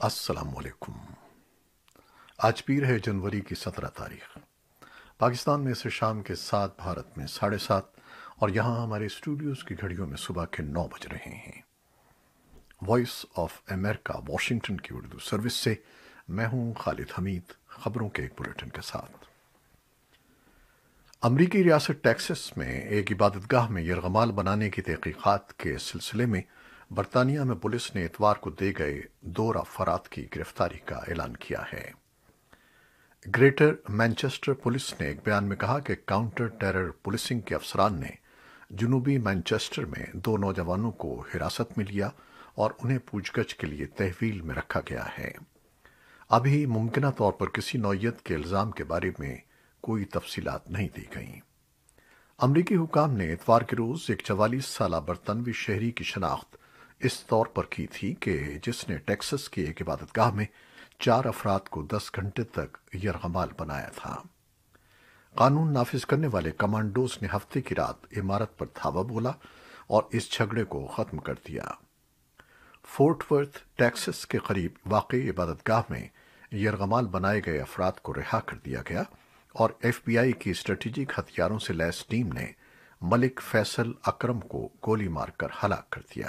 السلام علیکم۔ آج پیر ہے جنوری کی 17 تاریخ۔ پاکستان میں سے شام کے 7، بھارت میں 7:30 اور یہاں ہمارے اسٹوڈیوز کی گھڑیوں میں صبح کے 9 بج رہے ہیں۔ وائس آف امریکہ واشنگٹن کی اردو سروس سے میں ہوں خالد حمید، خبروں کے ایک بلیٹن کے ساتھ۔ امریکی ریاست ٹیکساس میں ایک عبادت گاہ میں یرغمال بنانے کی تحقیقات کے سلسلے میں برطانیہ میں پولیس نے اتوار کو دے گئے 2 افراد کی گرفتاری کا اعلان کیا ہے۔ گریٹر مانچسٹر پولیس نے ایک بیان میں کہا کہ کاؤنٹر ٹیرر پولیسنگ کے افسران نے جنوبی مانچسٹر میں 2 نوجوانوں کو حراست میں لیا اور انہیں پوچھ گچھ کے لیے تحویل میں رکھا گیا ہے۔ ابھی ممکنہ طور پر کسی نوعیت کے الزام کے بارے میں کوئی تفصیلات نہیں دی گئیں۔ امریکی حکام نے اتوار کے روز ایک 44 سالہ برطانوی شہری کی شناخت اس طور پر کی تھی کہ جس نے ٹیکساس کی ایک عبادت گاہ میں 4 افراد کو 10 گھنٹے تک یرغمال بنایا تھا۔ قانون نافذ کرنے والے کمانڈوز نے ہفتے کی رات عمارت پر دھاوا بولا اور اس جھگڑے کو ختم کر دیا۔ فورٹ ورتھ ٹیکساس کے قریب واقع عبادت گاہ میں یرغمال بنائے گئے افراد کو رہا کر دیا گیا اور ایف بی آئی کی اسٹریٹجک ہتھیاروں سے لیس ٹیم نے ملک فیصل اکرم کو گولی مار کر ہلاک کر دیا۔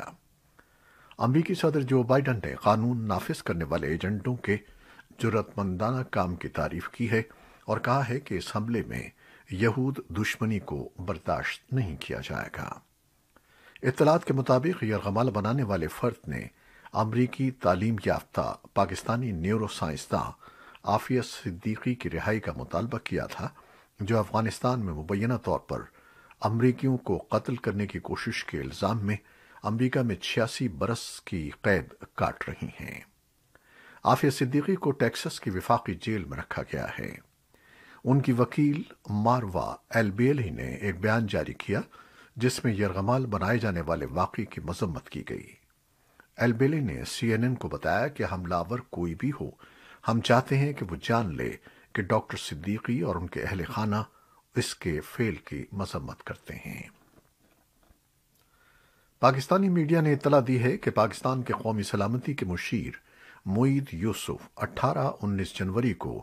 امریکی صدر جو بائیڈن نے قانون نافذ کرنے والے ایجنٹوں کے جرأت مندانہ کام کی تعریف کی ہے اور کہا ہے کہ اس حملے میں یہود دشمنی کو برداشت نہیں کیا جائے گا۔ اطلاعات کے مطابق یرغمال بنانے والے فرد نے امریکی تعلیم یافتہ پاکستانی نیورو سائنسداں عافیہ صدیقی کی رہائی کا مطالبہ کیا تھا، جو افغانستان میں مبینہ طور پر امریکیوں کو قتل کرنے کی کوشش کے الزام میں امریکہ میں 86 برس کی قید کاٹ رہی ہیں۔ عافیہ صدیقی کو ٹیکساس کی وفاقی جیل میں رکھا گیا ہے۔ ان کی وکیل ماروا ایلبیلی نے ایک بیان جاری کیا جس میں یرغمال بنائے جانے والے واقعے کی مذمت کی گئی۔ ایلبیلی نے سی این این کو بتایا کہ حملہ آور کوئی بھی ہو، ہم چاہتے ہیں کہ وہ جان لے کہ ڈاکٹر صدیقی اور ان کے اہل خانہ اس کے فعل کی مذمت کرتے ہیں۔ پاکستانی میڈیا نے اطلاع دی ہے کہ پاکستان کے قومی سلامتی کے مشیر معید یوسف 18-19 جنوری کو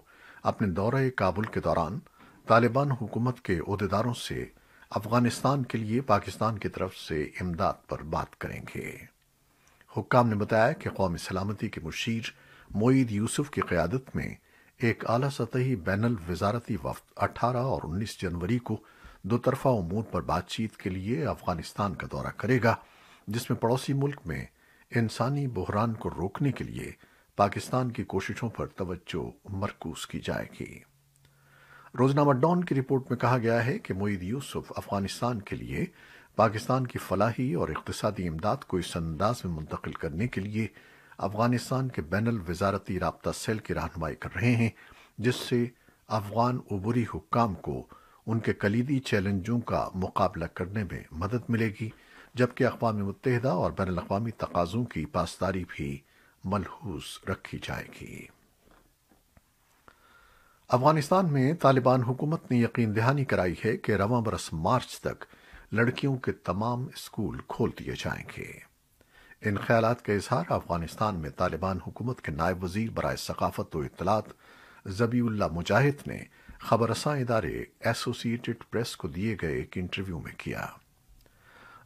اپنے دورہ کابل کے دوران طالبان حکومت کے عہدیداروں سے افغانستان کے لیے پاکستان کی طرف سے امداد پر بات کریں گے۔ حکام نے بتایا کہ قومی سلامتی کے مشیر معید یوسف کی قیادت میں ایک اعلیٰ سطحی بین الوزارتی وفد 18 اور 19 جنوری کو 2 طرفہ امور پر بات چیت کے لیے افغانستان کا دورہ کرے گا، جس میں پڑوسی ملک میں انسانی بحران کو روکنے کے لیے پاکستان کی کوششوں پر توجہ مرکوز کی جائے گی۔ روزنامہ ڈان کی رپورٹ میں کہا گیا ہے کہ معید یوسف افغانستان کے لیے پاکستان کی فلاحی اور اقتصادی امداد کو اس انداز میں منتقل کرنے کے لیے افغانستان کے بین الوزارتی رابطہ سیل کی رہنمائی کر رہے ہیں، جس سے افغان عبوری حکام کو ان کے کلیدی چیلنجوں کا مقابلہ کرنے میں مدد ملے گی، جبکہ اقوام متحدہ اور بین الاقوامی تقاضوں کی پاسداری بھی ملحوظ رکھی جائے گی۔ افغانستان میں طالبان حکومت نے یقین دہانی کرائی ہے کہ رواں برس مارچ تک لڑکیوں کے تمام اسکول کھول دیے جائیں گے۔ ان خیالات کا اظہار افغانستان میں طالبان حکومت کے نائب وزیر برائے ثقافت و اطلاعات ذبی اللہ مجاہد نے خبر رساں ادارے ایسوسی ایٹڈ پریس کو دیے گئے ایک انٹرویو میں کیا۔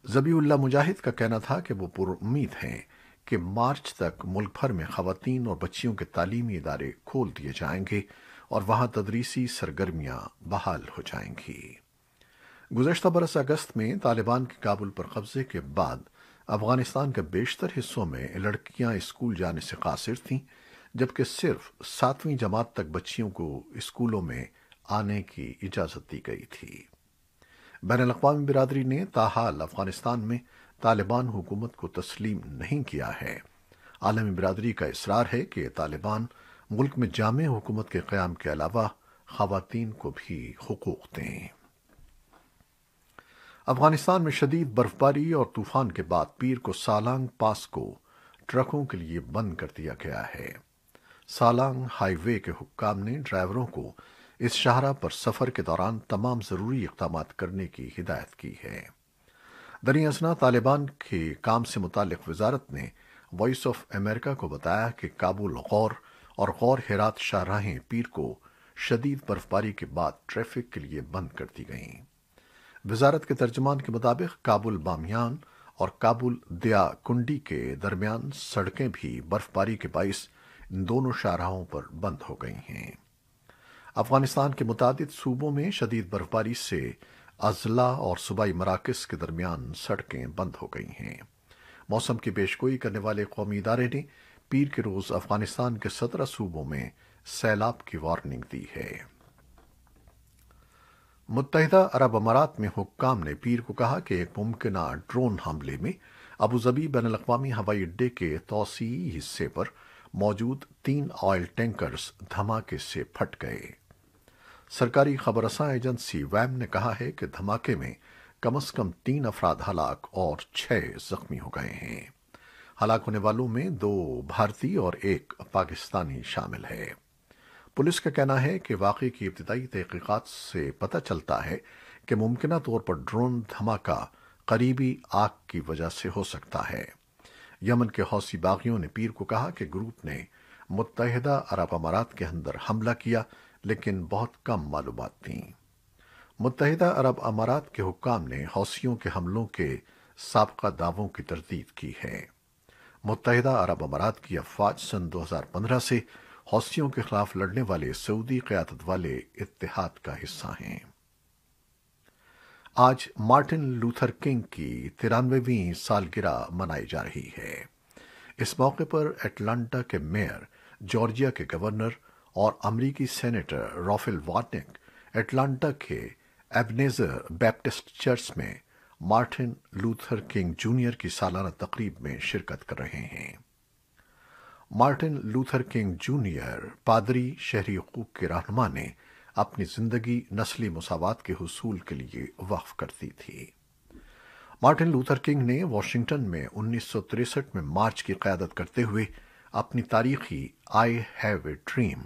ذبی اللہ مجاہد کا کہنا تھا کہ وہ پر امید ہیں کہ مارچ تک ملک بھر میں خواتین اور بچیوں کے تعلیمی ادارے کھول دیے جائیں گے اور وہاں تدریسی سرگرمیاں بحال ہو جائیں گی۔ گزشتہ برس اگست میں طالبان کے کابل پر قبضے کے بعد افغانستان کے بیشتر حصوں میں لڑکیاں اسکول جانے سے قاصر تھیں، جبکہ صرف 7ویں جماعت تک بچیوں کو اسکولوں میں آنے کی اجازت دی گئی تھی۔ بین الاقوامی برادری نے تاحال افغانستان میں طالبان حکومت کو تسلیم نہیں کیا ہے۔ عالمی برادری کا اصرار ہے کہ طالبان ملک میں جامع حکومت کے قیام کے علاوہ خواتین کو بھی حقوق دیں۔ افغانستان میں شدید برفباری اور طوفان کے بعد پیر کو سالانگ پاس کو ٹرکوں کے لیے بند کر دیا گیا ہے۔ سالانگ ہائی وے کے حکام نے ڈرائیوروں کو اس شاہراہ پر سفر کے دوران تمام ضروری اقدامات کرنے کی ہدایت کی ہے۔ دریں اثنا طالبان کے کام سے متعلق وزارت نے وائس آف امریکہ کو بتایا کہ کابل غور اور غور ہرات شاہراہیں پیر کو شدید برفباری کے بعد ٹریفک کے لیے بند کر دی گئیں۔ وزارت کے ترجمان کے مطابق کابل بامیان اور کابل دیا کنڈی کے درمیان سڑکیں بھی برفباری کے باعث ان دونوں شاہراہوں پر بند ہو گئی ہیں۔ افغانستان کے متعدد صوبوں میں شدید برفباری سے اضلاع اور صوبائی مراکز کے درمیان سڑکیں بند ہو گئی ہیں۔ موسم کی پیشگوئی کرنے والے قومی ادارے نے پیر کے روز افغانستان کے 17 صوبوں میں سیلاب کی وارننگ دی ہے۔ متحدہ عرب امارات میں حکام نے پیر کو کہا کہ ایک ممکنہ ڈرون حملے میں ابوظبی بین الاقوامی ہوائی اڈے کے توسیعی حصے پر موجود 3 آئل ٹینکرز دھماکے سے پھٹ گئے۔ سرکاری خبر رساں ایجنسی ویم نے کہا ہے کہ دھماکے میں کم از کم 3 افراد ہلاک اور 6 زخمی ہو گئے ہیں۔ ہلاک ہونے والوں میں 2 بھارتی اور 1 پاکستانی شامل ہے۔ پولیس کا کہنا ہے کہ واقعے کی ابتدائی تحقیقات سے پتہ چلتا ہے کہ ممکنہ طور پر ڈرون دھماکہ قریبی آگ کی وجہ سے ہو سکتا ہے۔ یمن کے حوثی باغیوں نے پیر کو کہا کہ گروپ نے متحدہ عرب امارات کے اندر حملہ کیا، لیکن بہت کم معلومات تھیں۔ متحدہ عرب امارات کے حکام نے حوثیوں کے حملوں کے سابقہ دعووں کی تردید کی ہے۔ متحدہ عرب امارات کی افواج سن 2015 سے حوثیوں کے خلاف لڑنے والے سعودی قیادت والے اتحاد کا حصہ ہیں۔ آج مارٹن لوتھر کنگ کی 93ویں سالگرہ منائی جا رہی ہے۔ اس موقع پر اٹلانٹا کے میئر، جارجیا کے گورنر اور امریکی سینیٹر رافیل وارنک اٹلانٹا کے ایبنیزر بیپٹسٹ چرچ میں مارٹن لوتھر کنگ جونیئر کی سالانہ تقریب میں شرکت کر رہے ہیں۔ مارٹن لوتھر کنگ جونیئر پادری شہری حقوق کے رہنما نے اپنی زندگی نسلی مساوات کے حصول کے لیے وقف کر دی تھی۔ مارٹن لوتھر کنگ نے واشنگٹن میں 1963 میں مارچ کی قیادت کرتے ہوئے اپنی تاریخی آئی ہیو اے ڈریم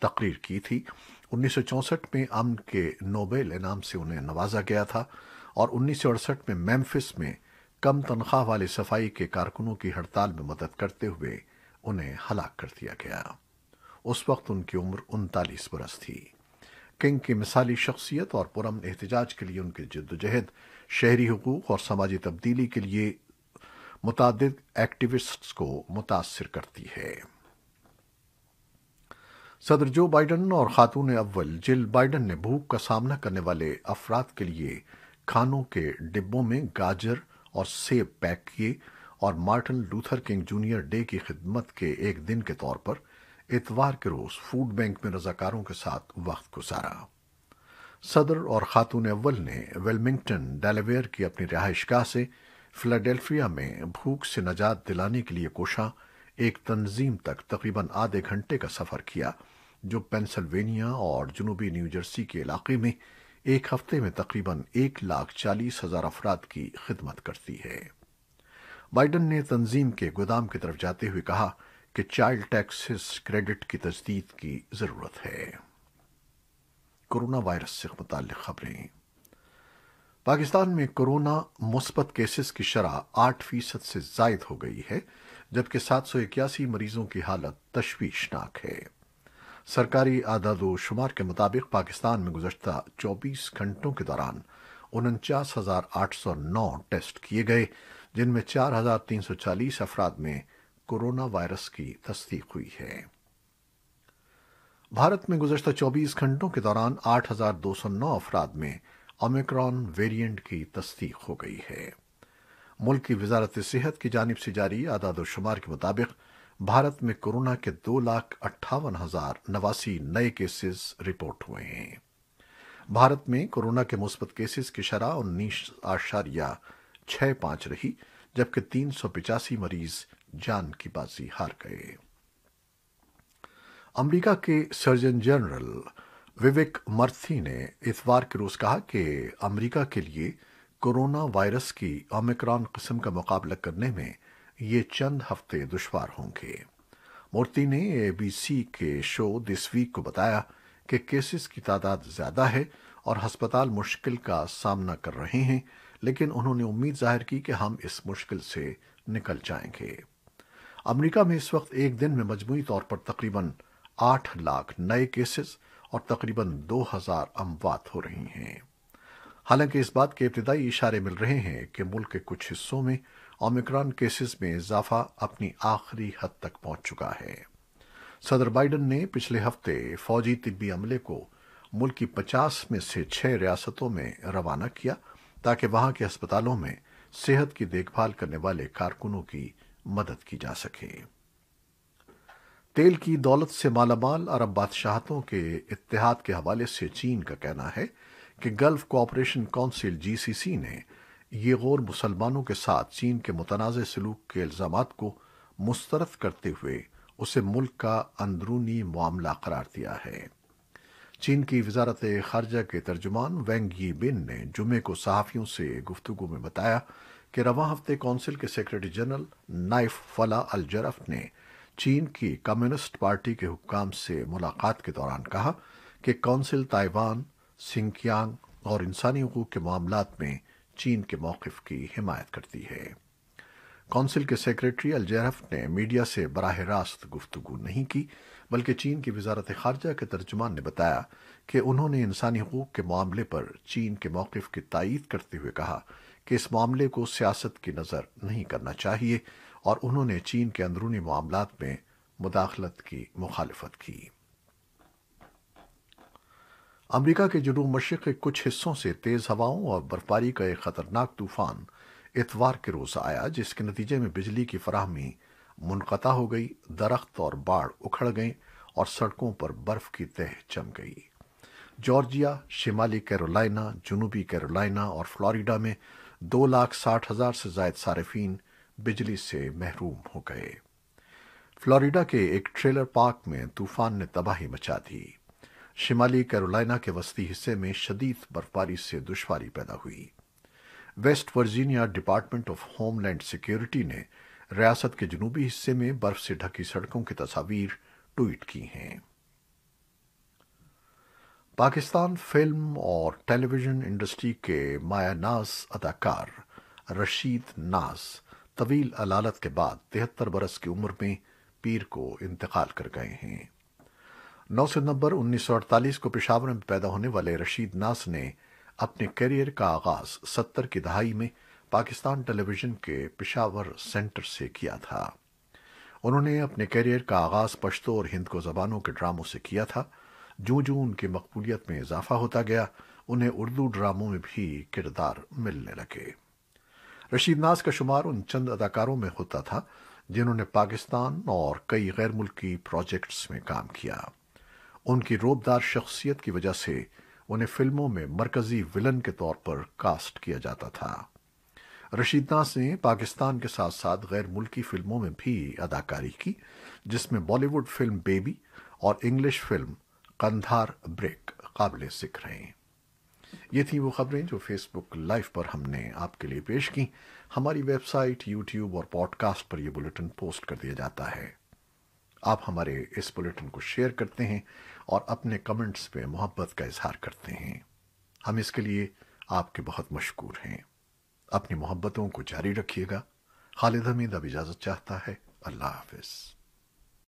تقریر کی تھی۔ 1964 میں امن کے نوبل انعام سے انہیں نوازا گیا تھا اور 1968 میں میمفس میں کم تنخواہ والے صفائی کے کارکنوں کی ہڑتال میں مدد کرتے ہوئے انہیں ہلاک کر دیا گیا۔ اس وقت ان کی عمر 39 برس تھی۔ کنگ کی مثالی شخصیت اور پرامن احتجاج کے لیے ان کی جدوجہد شہری حقوق اور سماجی تبدیلی کے لیے متعدد ایکٹیوسٹس کو متاثر کرتی ہے۔ صدر جو بائیڈن اور خاتون اول جل بائیڈن نے بھوک کا سامنا کرنے والے افراد کے لیے کھانوں کے ڈبوں میں گاجر اور سیب پیک کیے اور Martin Luther king junior day کی خدمت کے ایک دن کے طور پر اتوار کے روز فوڈ بینک میں رضاکاروں کے ساتھ وقت گزارا۔ صدر اور خاتون اول نے ویلمنگٹن، ڈیلاویئر کی اپنی رہائش گاہ سے فلاڈیلفیا میں بھوک سے نجات دلانے کے لیے کوشاں ایک تنظیم تک تقریباً آدھے گھنٹے کا سفر کیا، جو پینسلوینیا اور جنوبی نیو جرسی کے علاقے میں ایک ہفتے میں تقریباً 1,40,000 افراد کی خدمت کرتی ہے۔ بائیڈن نے تنظیم کے گودام کی طرف جاتے ہوئے کہا کہ چائلڈ ٹیکسز کریڈٹ کی تجدید کی ضرورت ہے۔ کورونا وائرس سے متعلق خبریں۔ پاکستان میں کورونا مثبت کیسز کی شرح 8% سے زائد ہو گئی ہے، جبکہ 781 مریضوں کی حالت تشویشناک ہے۔ سرکاری اعداد و شمار کے مطابق پاکستان میں گزشتہ 24 گھنٹوں کے دوران 49,809 ٹیسٹ کیے گئے، جن میں 4,340 افراد میں کورونا وائرس کی تصدیق ہوئی ہے۔ بھارت میں گزشتہ 24 گھنٹوں کے دوران 8,209 افراد میں اومیکرون ویرینٹ کی تصدیق ہو گئی ہے۔ ملک کی وزارت صحت کی جانب سے جاری اعداد و شمار کے مطابق بھارت میں کورونا کے 2,58,089 نئے کیسز رپورٹ ہوئے ہیں۔ بھارت میں کورونا کے مثبت کیسز کی شرح 19.65 رہی، جبکہ 385 مریض جان کی بازی ہار گئے۔ امریکہ کے سرجن جنرل وویک مرتھی نے اتوار کے روز کہا کہ امریکہ کے لیے کورونا وائرس کی اومیکرون قسم کا مقابلہ کرنے میں یہ چند ہفتے دشوار ہوں گے۔ مورتی نے ABC کے شو دس ویک کو بتایا کہ کیسز کی تعداد زیادہ ہے اور ہسپتال مشکل کا سامنا کر رہے ہیں، لیکن انہوں نے امید ظاہر کی کہ ہم اس مشکل سے نکل جائیں گے۔ امریکہ میں اس وقت ایک دن میں مجموعی طور پر تقریباً 8 لاکھ نئے کیسز اور تقریباً 2000 اموات ہو رہی ہیں۔ حالانکہ اس بات کے ابتدائی اشارے مل رہے ہیں کہ ملک کے کچھ حصوں میں اومیکرون کیسز میں اضافہ اپنی آخری حد تک پہنچ چکا ہے۔ صدر بائیڈن نے پچھلے ہفتے فوجی طبی عملے کو ملک کی 50 میں سے 6 ریاستوں میں روانہ کیا تاکہ وہاں کے ہسپتالوں میں صحت کی دیکھ بھال کرنے والے کارکنوں کی مدد کی جا سکے۔ تیل کی دولت سے مالا مال عرب بادشاہتوں کے اتحاد کے حوالے سے چین کا کہنا ہے کہ گلف کوآپریشن کونسل GCC نے یہ غور مسلمانوں کے ساتھ چین کے متنازع سلوک کے الزامات کو مسترد کرتے ہوئے اسے ملک کا اندرونی معاملہ قرار دیا ہے۔ چین کی وزارت خارجہ کے ترجمان وینگ یی بن نے جمعے کو صحافیوں سے گفتگو میں بتایا کہ رواں ہفتے کونسل کے سیکرٹری جنرل نائف فلا الجرف نے چین کی کمیونسٹ پارٹی کے حکام سے ملاقات کے دوران کہا کہ کونسل تائیوان، سنکیانگ اور انسانی حقوق کے معاملات میں چین کے موقف کی حمایت کرتی ہے۔ کونسل کے سیکرٹری الجرف نے میڈیا سے براہ راست گفتگو نہیں کی، بلکہ چین کی وزارت خارجہ کے ترجمان نے بتایا کہ انہوں نے انسانی حقوق کے معاملے پر چین کے موقف کی تائید کرتے ہوئے کہا کہ اس معاملے کو سیاست کی نظر نہیں کرنا چاہیے، اور انہوں نے چین کے اندرونی معاملات میں مداخلت کی مخالفت کی۔ امریکہ کے جنوب مشرق کے کچھ حصوں سے تیز ہواؤں اور برفباری کا ایک خطرناک طوفان اتوار کے روز آیا، جس کے نتیجے میں بجلی کی فراہمی منقطع ہو گئی، درخت اور باڑ اکھڑ گئے اور سڑکوں پر برف کی تہ جم گئی۔ جارجیا، شمالی کیرولائنا، جنوبی کیرولائنا اور فلوریڈا میں 2,60,000 سے زائد صارفین بجلی سے محروم ہو گئے۔ فلوریڈا کے ایک ٹریلر پارک میں طوفان نے تباہی مچا دی۔ شمالی کیرولائنا کے وسطی حصے میں شدید برفباری سے دشواری پیدا ہوئی۔ West Virginia department of homeland security نے ریاست کے جنوبی حصے میں برف سے ڈھکی سڑکوں کی تصاویر ٹویٹ کی ہیں۔ پاکستان فلم اور ٹیلی ویژن انڈسٹری کے مایہ ناز اداکار رشید ناز طویل علالت کے بعد 73 برس کی عمر میں پیر کو انتقال کر گئے ہیں۔ 9 ستمبر 1948 کو پشاور میں پیدا ہونے والے رشید ناز نے اپنے کیریئر کا آغاز 70 کی دہائی میں پاکستان ٹیلی ویژن کے پشاور سینٹر سے کیا تھا۔ انہوں نے اپنے کیریئر کا آغاز پشتو اور ہند کو زبانوں کے ڈراموں سے کیا تھا۔ جوں ان کی مقبولیت میں اضافہ ہوتا گیا، انہیں اردو ڈراموں میں بھی کردار ملنے لگے۔ رشید ناز کا شمار ان چند اداکاروں میں ہوتا تھا جنہوں نے پاکستان اور کئی غیر ملکی پروجیکٹس میں کام کیا۔ ان کی روبدار شخصیت کی وجہ سے انہیں فلموں میں مرکزی ولن کے طور پر کاسٹ کیا جاتا تھا۔ رشید ناز نے پاکستان کے ساتھ ساتھ غیر ملکی فلموں میں بھی اداکاری کی، جس میں بالی ووڈ فلم بیبی اور انگلش فلم قندھار بریک قابل ذکر ہیں۔ یہ تھیں وہ خبریں جو فیس بک لائیو پر ہم نے آپ کے لیے پیش کی۔ ہماری ویب سائٹ، یوٹیوب اور پوڈ کاسٹ پر یہ بلیٹن پوسٹ کر دیا جاتا ہے۔ آپ ہمارے اس بلیٹن کو شیئر کرتے ہیں اور اپنے کمنٹس پہ محبت کا اظہار کرتے ہیں۔ ہم اس کے لیے آپ کے بہت مشکور ہیں۔ اپنی محبتوں کو جاری رکھیے گا۔ خالد حمید اب اجازت چاہتا ہے۔ اللہ حافظ۔